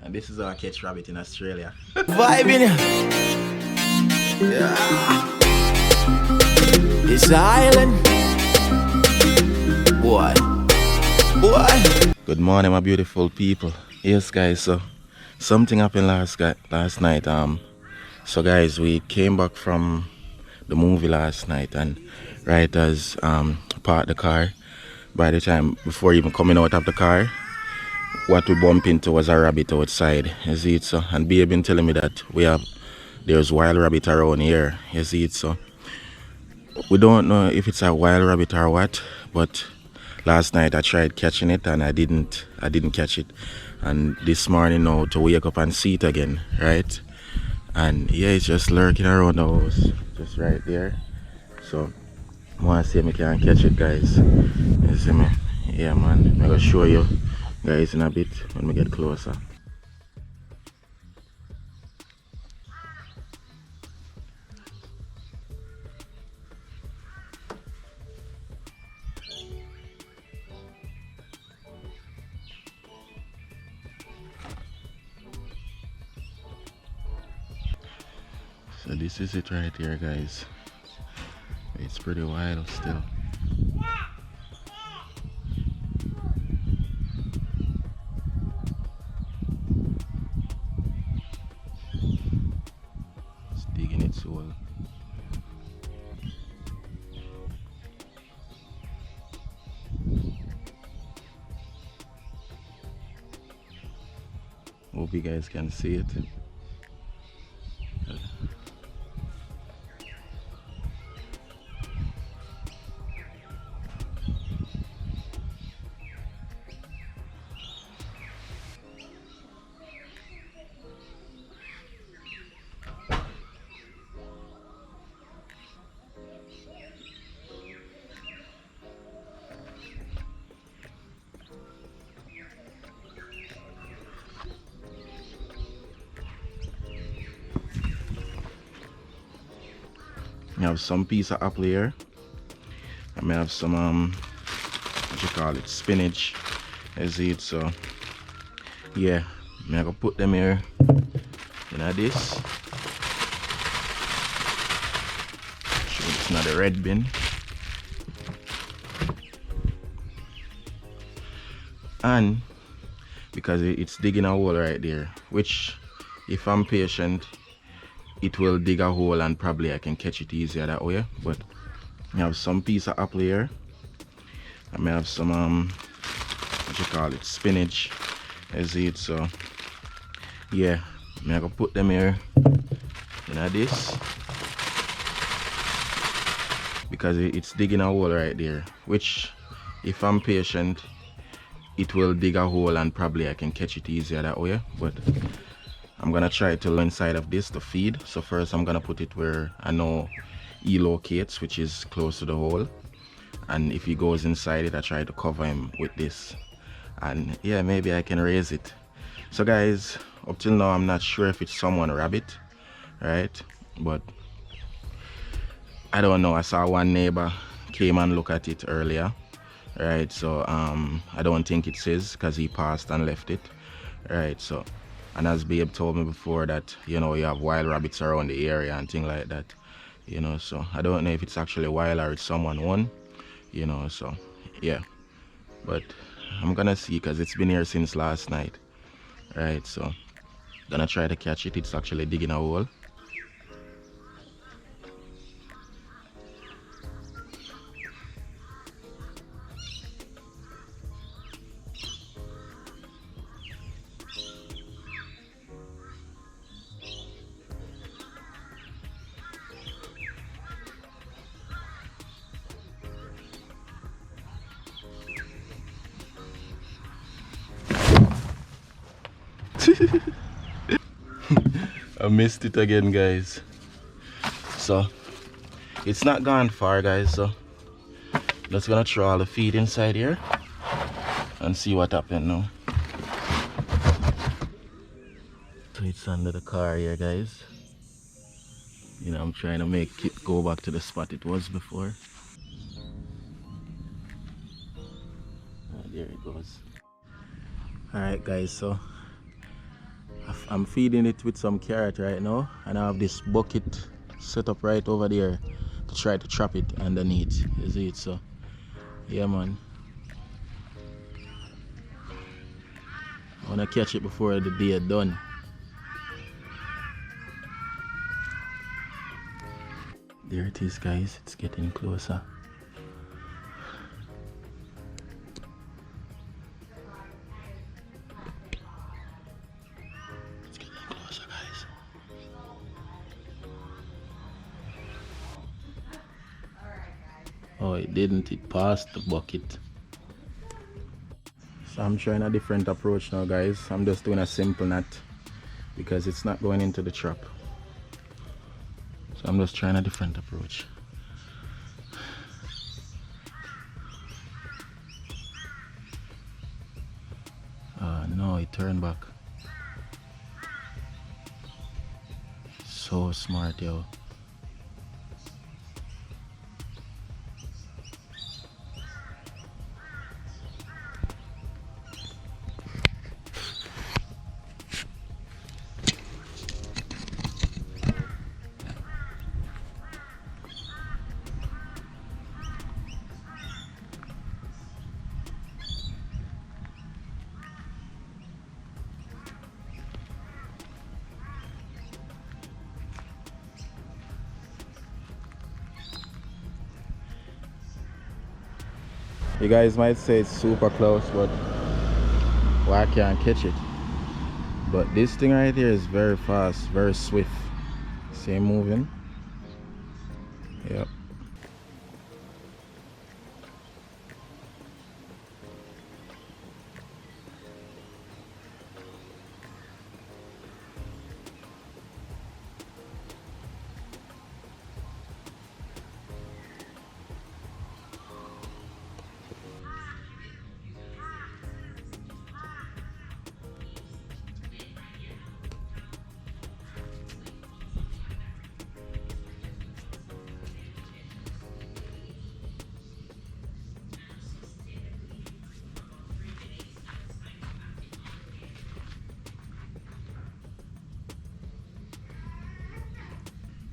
And this is how I catch rabbit in Australia. Vibing. Yeah. It's an island. Boy. Good morning, my beautiful people. Yes, guys. So something happened last night. So guys, we came back from the movie last night, and right as parked the car. By the time before even coming out of the car, what we bumped into was a rabbit outside. You see it, so? And Babe been telling me that there's wild rabbit around here. You see it, so? We don't know if it's a wild rabbit or what, but last night I tried catching it and I didn't catch it. And this morning now to wake up and see it again, right? And yeah, it's just lurking around the house, just right there. So I want to see if I can catch it, guys. You see me? Yeah, man. I'm gonna show you guys in a bit when we get closer. So this is it right here, guys. It's pretty wild still. It's digging its hole. Hope you guys can see it. I have some piece of apple here. I may have some what you call it, spinach. You see it, so yeah, I'm gonna put them here in this. Sure it's not a red bin. And because it's digging a hole right there, which if I'm patient, it will dig a hole and probably I can catch it easier that way. But I have some piece of apple here. I may have some what you call it, spinach. You see it, so yeah, I'm gonna put them here in this because it's digging a hole right there, which if I'm patient, it will dig a hole and probably I can catch it easier that way. But I'm gonna try to inside of this to feed. So first I'm gonna put it where I know he locates, which is close to the hole. And if he goes inside it, I try to cover him with this. And yeah, maybe I can raise it. So guys, up till now I'm not sure if it's someone rabbit, right? But I don't know. I saw one neighbor came and look at it earlier, right? So I don't think it's his because he passed and left it, right? So, and as Babe told me before that, you know, you have wild rabbits around the area and things like that, you know, so I don't know if it's actually wild or it's someone one, you know, so yeah. But I'm gonna see because it's been here since last night, right? So gonna try to catch it. It's actually digging a hole. I missed it again, guys. So it's not gone far, guys, so just gonna throw all the feed inside here and see what happened now. So it's under the car here, guys. You know, I'm trying to make it go back to the spot it was before. There it goes. Alright guys, so I'm feeding it with some carrot right now, and I have this bucket set up right over there to try to trap it underneath. You see it? So yeah, man, I wanna catch it before the day done. There it is, guys. It's getting closer. It's getting closer, guys. Oh, it didn't. It passed the bucket. So I'm trying a different approach now, guys. I'm just doing a simple net because it's not going into the trap. So I'm just trying a different approach. No, it turned back. So smart, yo. You guys might say it's super close, but well, I can't catch it. But this thing right here is very fast, very swift. See him moving? Yep.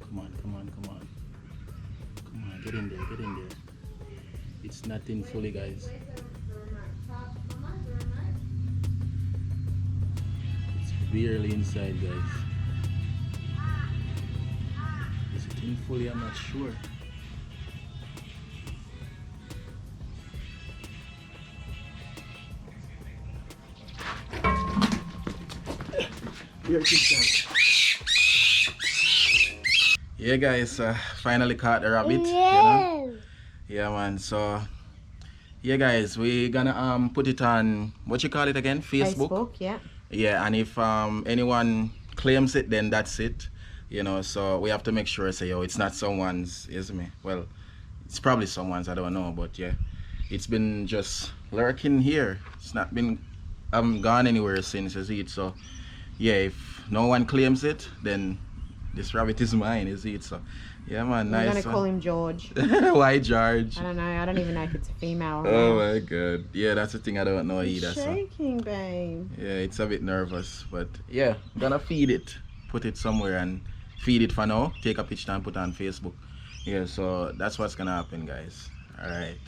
Come on, come on, come on. Come on, get in there, get in there. It's not in fully, guys. It's barely inside, guys. Is it in fully? I'm not sure. Here it is, guys. Yeah, guys, finally caught the rabbit. Yeah. You know? Yeah, man. So, yeah, guys, we gonna put it on, what you call it again? Facebook. Yeah. Yeah, and if anyone claims it, then that's it. You know, so we have to make sure, say, yo, it's not someone's, isn't it? Well, it's probably someone's, I don't know, but yeah, it's been just lurking here. It's not been, I haven't gone anywhere since, you see it. So, yeah, if no one claims it, then this rabbit is mine, you see it. So, yeah, man, nice. I'm gonna one. call him George. Why George? I don't know. I don't even know if it's a female. Or Oh male. my god. Yeah, that's the thing I don't know It's either. So. shaking, babe. Yeah, it's a bit nervous, but yeah, gonna feed it, put it somewhere and feed it for now. Take a picture and put it on Facebook. Yeah, so that's what's gonna happen, guys. All right.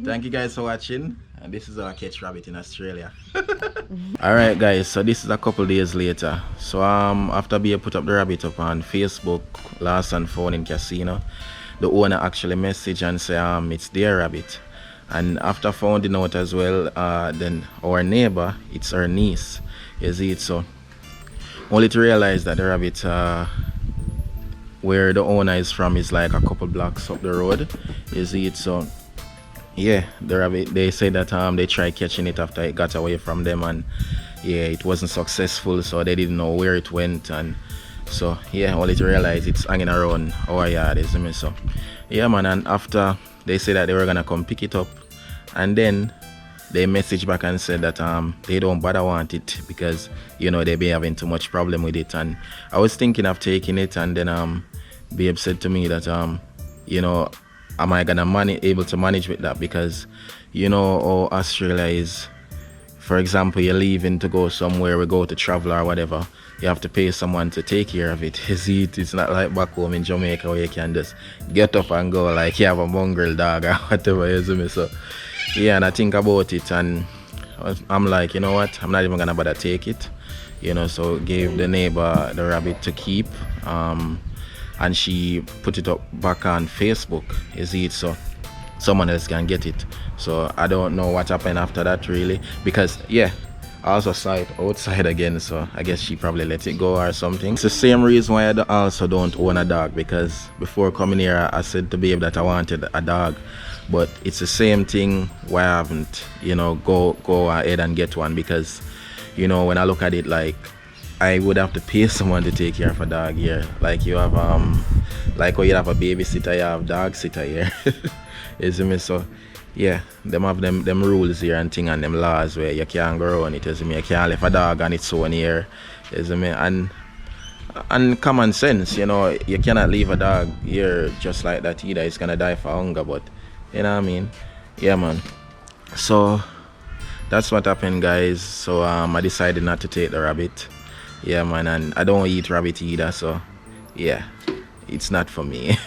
Thank you guys for watching, and this is how I catch rabbit in Australia. All right, guys. So this is a couple days later. So after being put up the rabbit up on Facebook, lost and found in casino, the owner actually messaged and say it's their rabbit. And after finding out as well, then our neighbor, it's her niece, you see it. So only to realize that the rabbit where the owner is from is like a couple blocks up the road, you see it. So yeah, the rabbit, they say that they tried catching it after it got away from them, and yeah, it wasn't successful, so they didn't know where it went. And so yeah, only to realize it's hanging around our yard, you see me. So yeah, man, and after they said that they were gonna come pick it up, and then they messaged back and said that they don't bother want it because, you know, they be having too much problem with it. And I was thinking of taking it, and then Babe said to me that you know, am I gonna able to manage with that, because you know how Australia is for example, you're leaving to go somewhere, we go to travel or whatever, you have to pay someone to take care of it. You see, it's not like back home in Jamaica where you can just get up and go like you have a mongrel dog or whatever, you see me? So yeah, and I think about it and I'm like, you know what, I'm not even gonna bother take it, you know. So gave the neighbor the rabbit to keep, and she put it up back on Facebook, you see it, so someone else can get it. So I don't know what happened after that really, because yeah, I also saw it outside again, so I guess she probably let it go or something. It's the same reason why I also don't own a dog, because before coming here I said to Babe that I wanted a dog, but it's the same thing why I haven't, you know, go ahead and get one, because you know, when I look at it, like I would have to pay someone to take care of a dog here. Like you have like when you have a babysitter, you have dog sitter here. You see me? So yeah, them have them rules here and thing and them laws where you can't go around it, you see me? You can't leave a dog on its own here, you see me? And common sense, you know, you cannot leave a dog here just like that either. It's gonna die for hunger, but you know what I mean? Yeah, man. So that's what happened, guys. So I decided not to take the rabbit. Yeah, man, and I don't eat rabbit either, so yeah, it's not for me.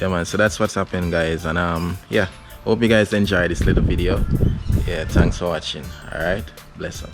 Yeah, man, so that's what's happened, guys. And yeah, hope you guys enjoyed this little video. Yeah, thanks for watching. All right, bless up.